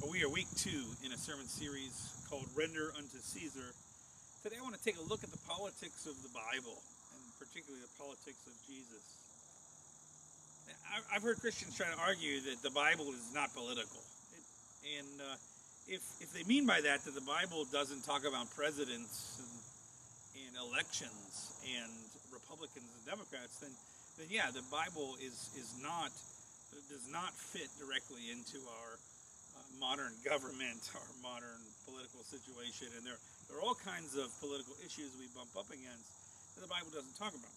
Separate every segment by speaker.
Speaker 1: We are week 2 in a sermon series called Render Unto Caesar. Today I want to take a look at the politics of the Bible, and particularly the politics of Jesus. I've heard Christians try to argue that the Bible is not political. If they mean by that the Bible doesn't talk about presidents and elections and Republicans and Democrats, then yeah, the Bible does not fit directly into our modern government, our modern political situation, and there are all kinds of political issues we bump up against that the Bible doesn't talk about.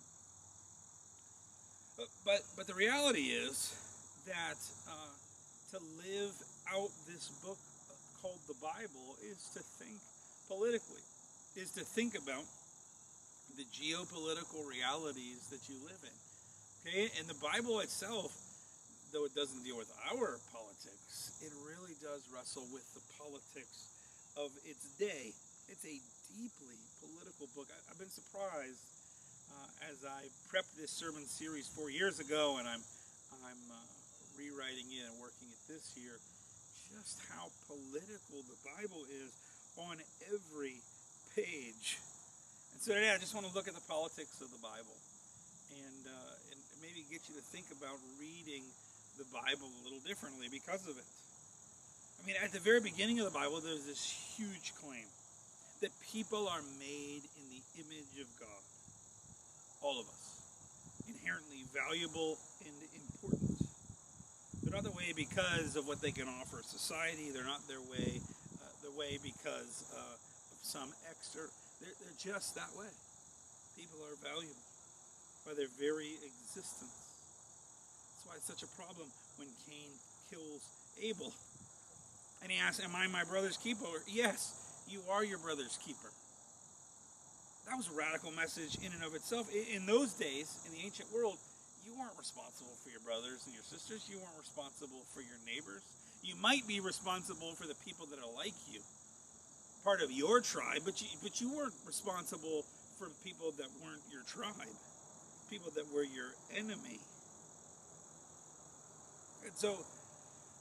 Speaker 1: But the reality is that to live out this book called the Bible is to think politically, is to think about the geopolitical realities that you live in. Okay, and the Bible itself, though it doesn't deal with our politics, it really does wrestle with the politics of its day. It's a deeply political book. I've been surprised as I prepped this sermon series 4 years ago, and I'm rewriting it and working it this year, just how political the Bible is on every page. And so today I just want to look at the politics of the Bible and maybe get you to think about reading the Bible a little differently because of it. I mean, at the very beginning of the Bible, there's this huge claim that people are made in the image of God. All of us. Inherently valuable and important. They're not the way because of what they can offer society. They're not the way because of some extra. They're just that way. People are valuable by their very existence. That's why it's such a problem when Cain kills Abel. And he asks, am I my brother's keeper? Yes, you are your brother's keeper. That was a radical message in and of itself. In those days, in the ancient world, you weren't responsible for your brothers and your sisters. You weren't responsible for your neighbors. You might be responsible for the people that are like you, part of your tribe, but you weren't responsible for people that weren't your tribe, people that were your enemy. And so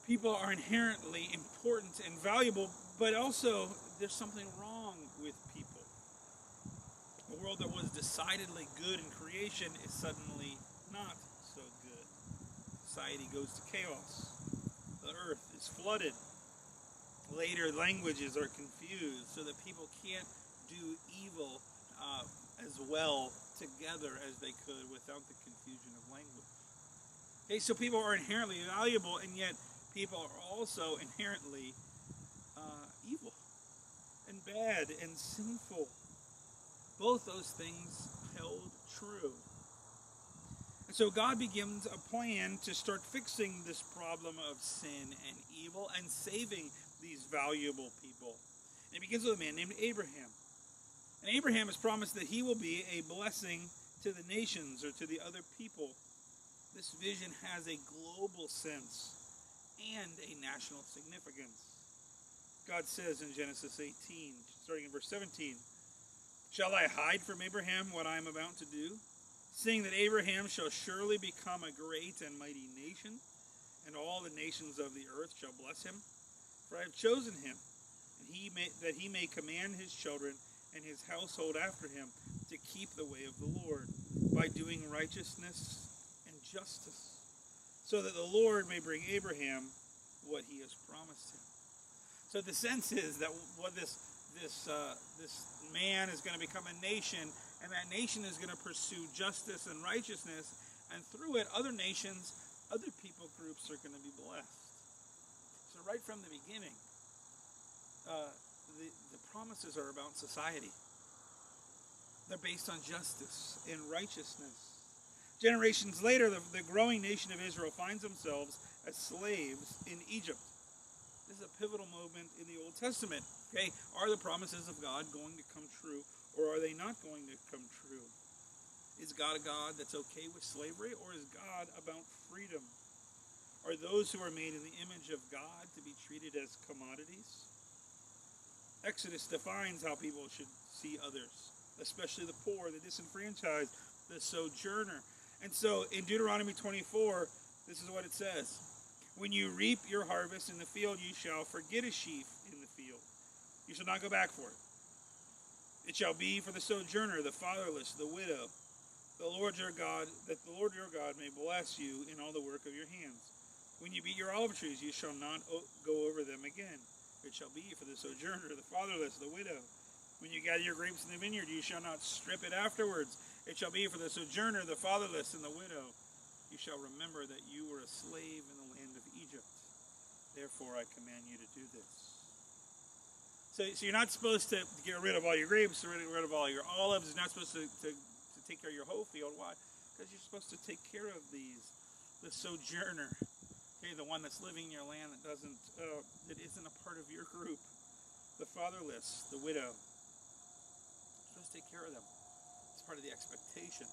Speaker 1: people are inherently important and valuable, but also there's something wrong with people. A world that was decidedly good in creation is suddenly not so good. Society goes to chaos. The earth is flooded. Later languages are confused so that people can't do evil as well together as they could without the confusion of language. Okay, so people are inherently valuable, and yet people are also inherently evil and bad and sinful. Both those things held true. And so God begins a plan to start fixing this problem of sin and evil and saving these valuable people. And it begins with a man named Abraham. And Abraham is promised that he will be a blessing to the nations or to the other people. This vision has a global sense and a national significance. God says in Genesis 18, starting in verse 17, shall I hide from Abraham what I am about to do? Seeing that Abraham shall surely become a great and mighty nation, and all the nations of the earth shall bless him. For I have chosen him, and that he may command his children and his household after him to keep the way of the Lord, by doing righteousness and justice, so that the Lord may bring Abraham what he has promised him. So the sense is that what this man is going to become a nation, and that nation is going to pursue justice and righteousness, and through it, other nations, other people groups are going to be blessed. So right from the beginning, the promises are about society. They're based on justice and righteousness. Generations later, the growing nation of Israel finds themselves as slaves in Egypt. This is a pivotal moment in the Old Testament. Okay, are the promises of God going to come true, or are they not going to come true? Is God a God that's okay with slavery, or is God about freedom? Are those who are made in the image of God to be treated as commodities? Exodus defines how people should see others, especially the poor, the disenfranchised, the sojourner. And so in Deuteronomy 24, this is what it says. When you reap your harvest in the field, you shall forget a sheaf in the field. You shall not go back for it. It shall be for the sojourner, the fatherless, the widow, the Lord your God, that the Lord your God may bless you in all the work of your hands. When you beat your olive trees, you shall not go over them again. It shall be for the sojourner, the fatherless, the widow. When you gather your grapes in the vineyard, you shall not strip it afterwards. It shall be for the sojourner, the fatherless, and the widow. You shall remember that you were a slave in the land of Egypt. Therefore I command you to do this. So you're not supposed to get rid of all your grapes, rid of all your olives. You're not supposed to take care of your whole field. Why? Because you're supposed to take care of these. The sojourner, okay, the one that's living in your land that isn't a part of your group. The fatherless, the widow. You're supposed to take care of them. It's part of the expectation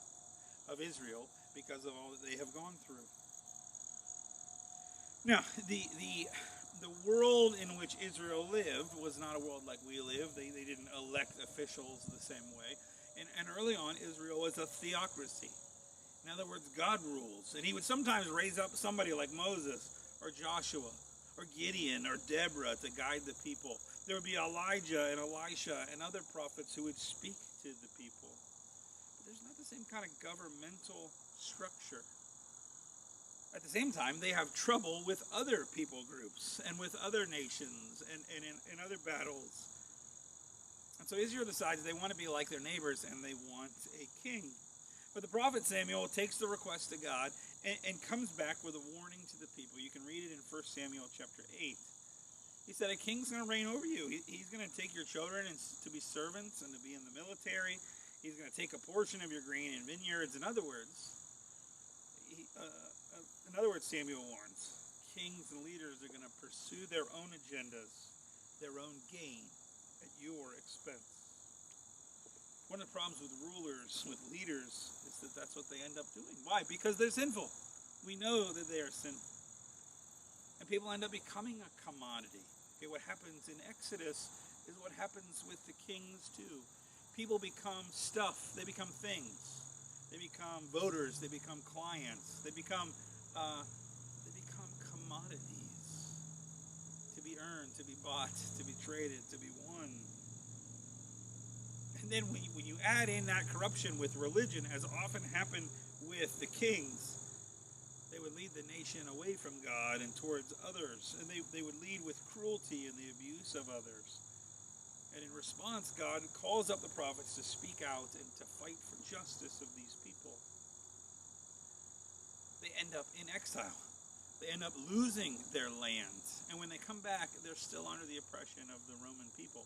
Speaker 1: of Israel because of all that they have gone through. Now, the world in which Israel lived was not a world like we live. They didn't elect officials the same way. And early on, Israel was a theocracy. In other words, God rules. And he would sometimes raise up somebody like Moses or Joshua or Gideon or Deborah to guide the people. There would be Elijah and Elisha and other prophets who would speak to the people. But there's not the same kind of governmental structure. At the same time, they have trouble with other people groups and with other nations and in other battles. And so Israel decides they want to be like their neighbors and they want a king. But the prophet Samuel takes the request to God and comes back with a warning to the people. You can read it in 1 Samuel chapter 8. He said, a king's going to reign over you. He's going to take your children to be servants and to be in the military. He's going to take a portion of your grain and vineyards. In other words, Samuel warns, kings and leaders are going to pursue their own agendas, their own gain at your expense. One of the problems with rulers, with leaders, is that that's what they end up doing. Why? Because they're sinful. We know that they are sinful. And people end up becoming a commodity. Okay, what happens in Exodus is what happens with the kings too. People become stuff. They become things. They become voters. They become clients. They become commodities to be earned, to be bought, to be traded, to be won. And then when you add in that corruption with religion, as often happened with the kings, they would lead the nation away from God and towards others. And they would lead with cruelty and the abuse of others. And in response, God calls up the prophets to speak out and to fight for justice of these people. They end up in exile. They end up losing their land. And when they come back, they're still under the oppression of the Roman people.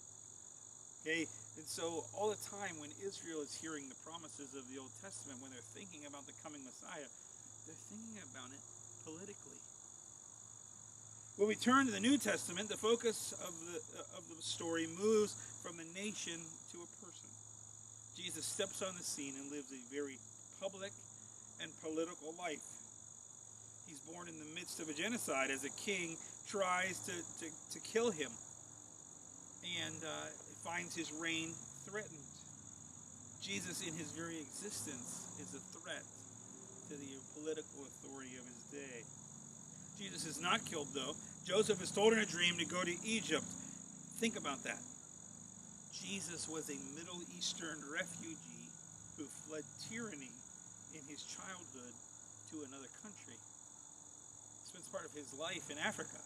Speaker 1: Okay, and so all the time when Israel is hearing the promises of the Old Testament, when they're thinking about the coming Messiah, they're thinking about it politically. When we turn to the New Testament, the focus of the story moves from the nation to a person. Jesus steps on the scene and lives a very public and political life. He's born in the midst of a genocide as a king tries to kill him and finds his reign threatened. Jesus in his very existence is a threat to the political authority of his day. Jesus is not killed though. Joseph is told in a dream to go to Egypt. Think about that. Jesus was a Middle Eastern refugee who fled tyranny in his childhood to another country. Spends part of his life in Africa,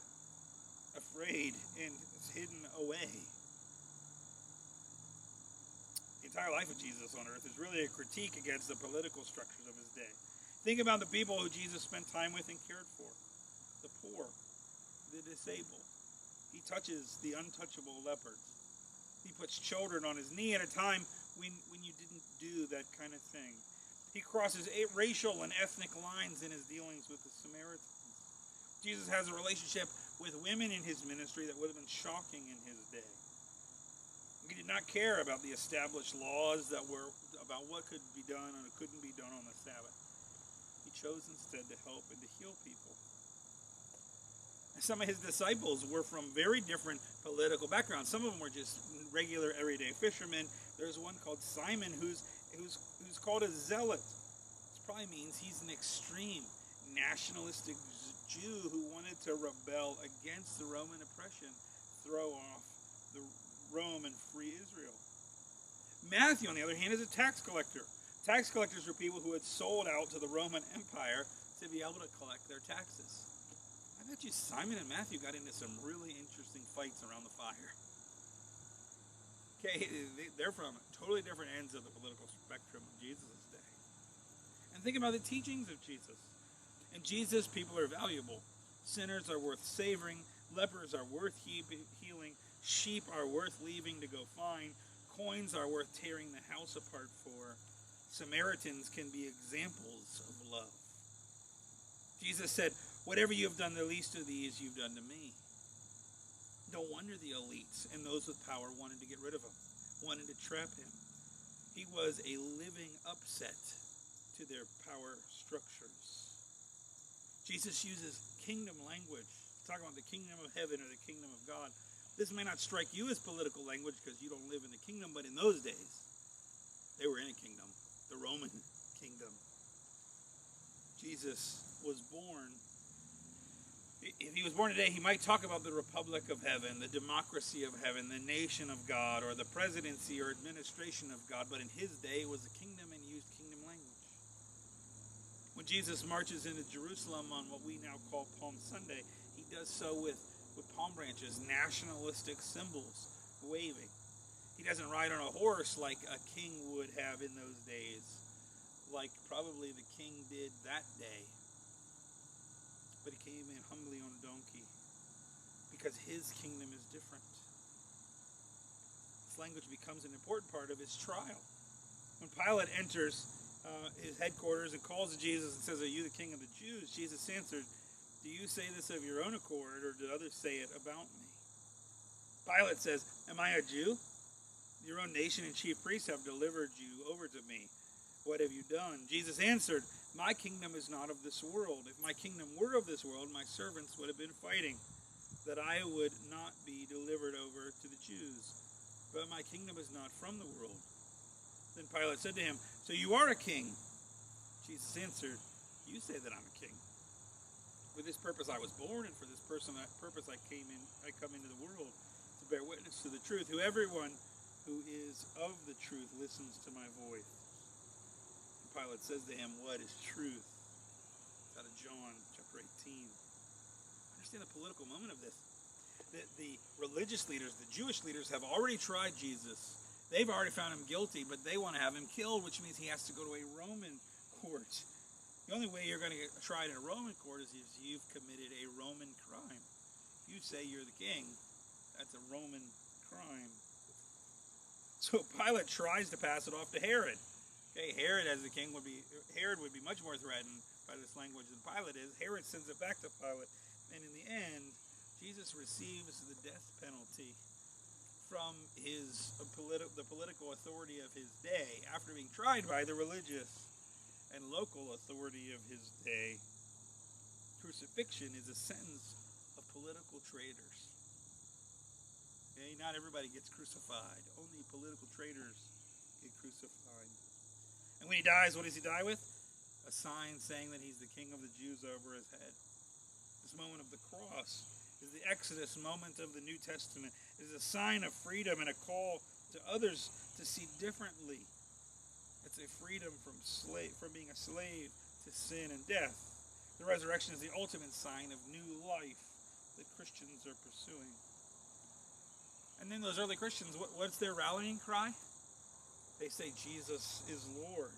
Speaker 1: afraid and hidden away. The entire life of Jesus on earth is really a critique against the political structures of his day. Think about the people who Jesus spent time with and cared for. The poor, the disabled. He touches the untouchable lepers. He puts children on his knee at a time when you didn't do that kind of thing. He crosses racial and ethnic lines in his dealings with the Samaritans. Jesus has a relationship with women in his ministry that would have been shocking in his day. He did not care about the established laws that were about what could be done and couldn't be done on the Sabbath. He chose instead to help and to heal people. Some of his disciples were from very different political backgrounds. Some of them were just regular everyday fishermen. There's one called Simon who's called a zealot. This probably means he's an extreme nationalistic Jew who wanted to rebel against the Roman oppression, throw off the Rome and free Israel. Matthew, on the other hand, is a tax collector. Tax collectors were people who had sold out to the Roman Empire to be able to collect their taxes. I bet you Simon and Matthew got into some really interesting fights around the fire. Okay, they're from totally different ends of the political spectrum of Jesus' day. And think about the teachings of Jesus. In Jesus, people are valuable. Sinners are worth savoring. Lepers are worth healing. Sheep are worth leaving to go find. Coins are worth tearing the house apart for. Samaritans can be examples of love. Jesus said, whatever you have done to the least of these, you've done to me. No wonder the elites and those with power wanted to get rid of him, wanted to trap him. He was a living upset to their power structures. Jesus uses kingdom language, talking about the kingdom of heaven or the kingdom of God. This may not strike you as political language because you don't live in the kingdom, but in those days, they were in a kingdom, the Roman kingdom. Jesus was born. If he was born today, he might talk about the republic of heaven, the democracy of heaven, the nation of God, or the presidency or administration of God. But in his day, it was a kingdom and used kingdom language. When Jesus marches into Jerusalem on what we now call Palm Sunday, he does so with palm branches, nationalistic symbols, waving. He doesn't ride on a horse like a king would have in those days, like probably the king did that day. But he came in humbly on a donkey because his kingdom is different. This language becomes an important part of his trial. When Pilate enters his headquarters and calls to Jesus and says, "Are you the king of the Jews?" Jesus answered, "Do you say this of your own accord, or do others say it about me?" Pilate says, "Am I a Jew? Your own nation and chief priests have delivered you over to me. What have you done?" Jesus answered, "My kingdom is not of this world. If my kingdom were of this world, my servants would have been fighting, that I would not be delivered over to the Jews. But my kingdom is not from the world." Then Pilate said to him, "So you are a king?" Jesus answered, "You say that I'm a king. For this purpose I was born, and for this purpose I come into the world, to bear witness to the truth. Everyone who is of the truth listens to my voice." And Pilate says to him, "What is truth?" It's out of John chapter 18. Understand the political moment of this. The religious leaders, the Jewish leaders, have already tried Jesus. They've already found him guilty, but they want to have him killed, which means he has to go to a Roman court. The only way you're going to get tried in a Roman court is if you've committed a Roman crime. If you say you're the king, that's a Roman crime. So Pilate tries to pass it off to Herod. Okay, Herod as the king would be much more threatened by this language than Pilate is. Herod sends it back to Pilate, and in the end, Jesus receives the death penalty from the political authority of his day after being tried by the religious and local authority of his day. Crucifixion is a sentence of political traitors. Okay, not everybody gets crucified. Only political traitors get crucified. And when he dies, what does he die with? A sign saying that he's the king of the Jews over his head. This moment of the cross is the Exodus moment of the New Testament. It is a sign of freedom and a call to others to see differently. It's a freedom from being a slave to sin and death. The resurrection is the ultimate sign of new life that Christians are pursuing. And then those early Christians, what's their rallying cry? They say Jesus is Lord.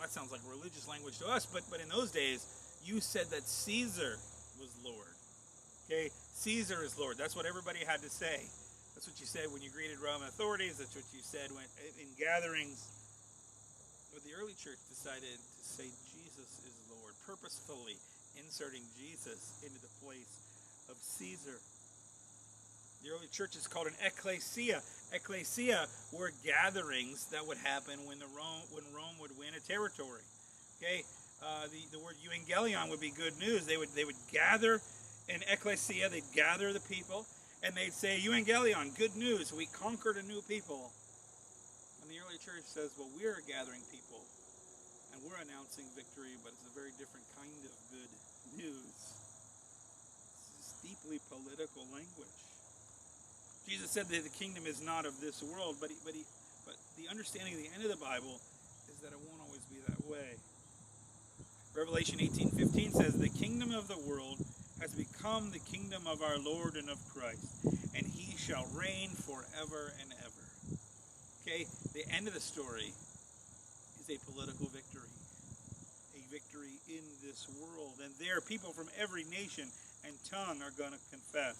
Speaker 1: That sounds like religious language to us, but in those days, you said that Caesar was Lord. Okay, Caesar is Lord. That's what everybody had to say. That's what you said when you greeted Roman authorities. That's what you said in gatherings. But the early church decided to say Jesus is Lord, purposefully inserting Jesus into the place of Caesar. The early church is called an ecclesia. Ecclesia were gatherings that would happen when Rome would win a territory. Okay, the word euangelion would be good news. They would gather in ecclesia. They'd gather the people, and they'd say, "Euangelion, good news. We conquered a new people." And the early church says, "Well, we're gathering people, and we're announcing victory, but it's a very different kind of good news. This is deeply political language. Jesus said that the kingdom is not of this world, but the understanding of the end of the Bible is that it won't always be that way. Revelation 18:15 says, "The kingdom of the world has become the kingdom of our Lord and of Christ, and he shall reign forever and ever." Okay, the end of the story is a political victory. A victory in this world. And there, people from every nation and tongue are going to confess.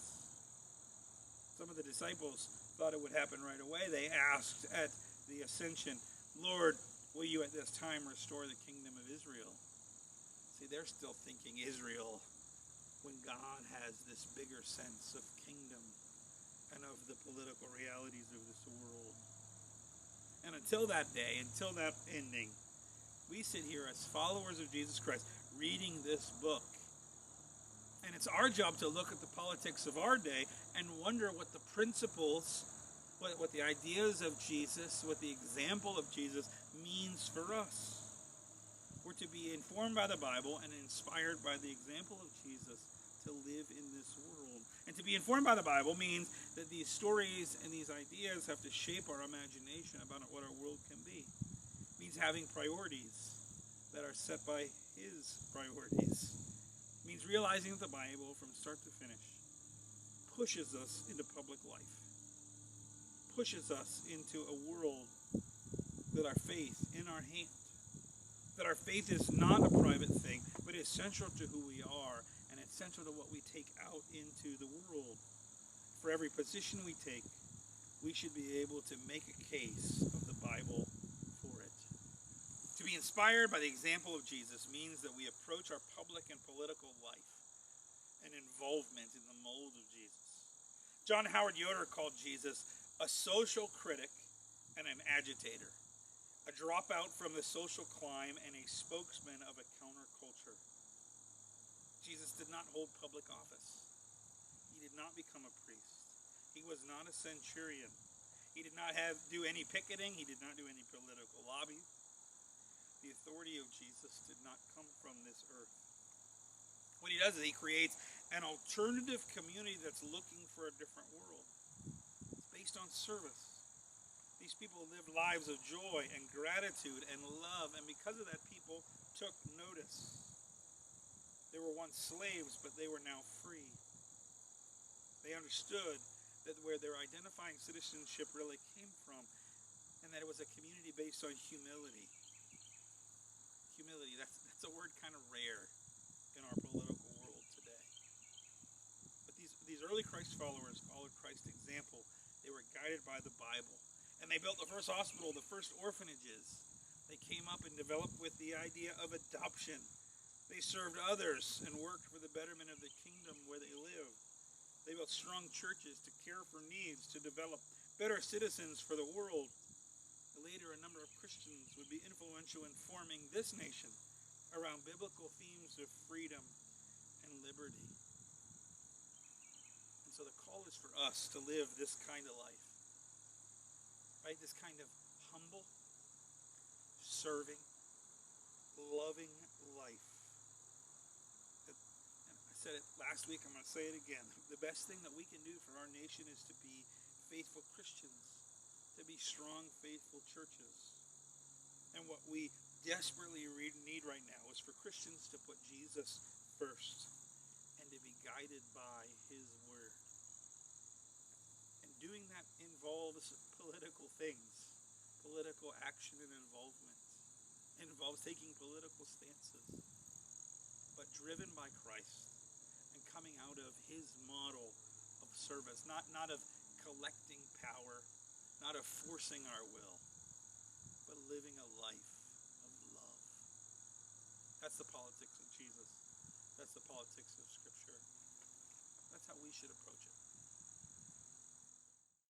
Speaker 1: Some of the disciples thought it would happen right away. They asked at the ascension, "Lord, will you at this time restore the kingdom of Israel?" See, they're still thinking Israel when God has this bigger sense of kingdom and of the political realities of this world. And until that day, until that ending, we sit here as followers of Jesus Christ reading this book. And it's our job to look at the politics of our day and wonder what the principles, what the ideas of Jesus, what the example of Jesus means for us. We're to be informed by the Bible and inspired by the example of Jesus to live in this world. And to be informed by the Bible means that these stories and these ideas have to shape our imagination about what our world can be. It means having priorities that are set by His priorities. It means realizing that the Bible, from start to finish, pushes us into public life, pushes us into a world with our faith in our hand, that our faith is not a private thing, but is central to who we are, and it's central to what we take out into the world. For every position we take, we should be able to make a case of the Bible for it. To be inspired by the example of Jesus means that we approach our public and political life and involvement in the mold of Jesus. John Howard Yoder called Jesus a social critic and an agitator, a dropout from the social climb and a spokesman of a counterculture. Jesus did not hold public office. He did not become a priest. He was not a centurion. He did not do any picketing. He did not do any political lobby. The authority of Jesus did not come from this earth. What he does is he creates an alternative community that's looking for a different world. It's based on service. These people lived lives of joy and gratitude and love, and because of that, people took notice. They were once slaves, but they were now free. They understood that where their identifying citizenship really came from, and that it was a community based on humility. Humility, that's a word kind of rare in our political world today. But these early Christ followers followed Christ's example. They were guided by the Bible. And they built the first hospital, the first orphanages. They came up and developed with the idea of adoption. They served others and worked for the betterment of the kingdom where they lived. They built strong churches to care for needs, to develop better citizens for the world. Later, a number of Christians would be influential in forming this nation around biblical themes of freedom and liberty. And so the call is for us to live this kind of life. Right? This kind of humble, serving, loving life. And I said it last week, I'm going to say it again. The best thing that we can do for our nation is to be faithful Christians, to be strong, faithful churches. And what we desperately need right now is for Christians to put Jesus first and to be guided by His Word. And doing that involves political things, political action and involvement. It involves taking political stances, but driven by Christ and coming out of His model of service, not of collecting power, not of forcing our will, but living a life of love. That's the politics of Jesus. That's the politics of Scripture. That's how we should approach it.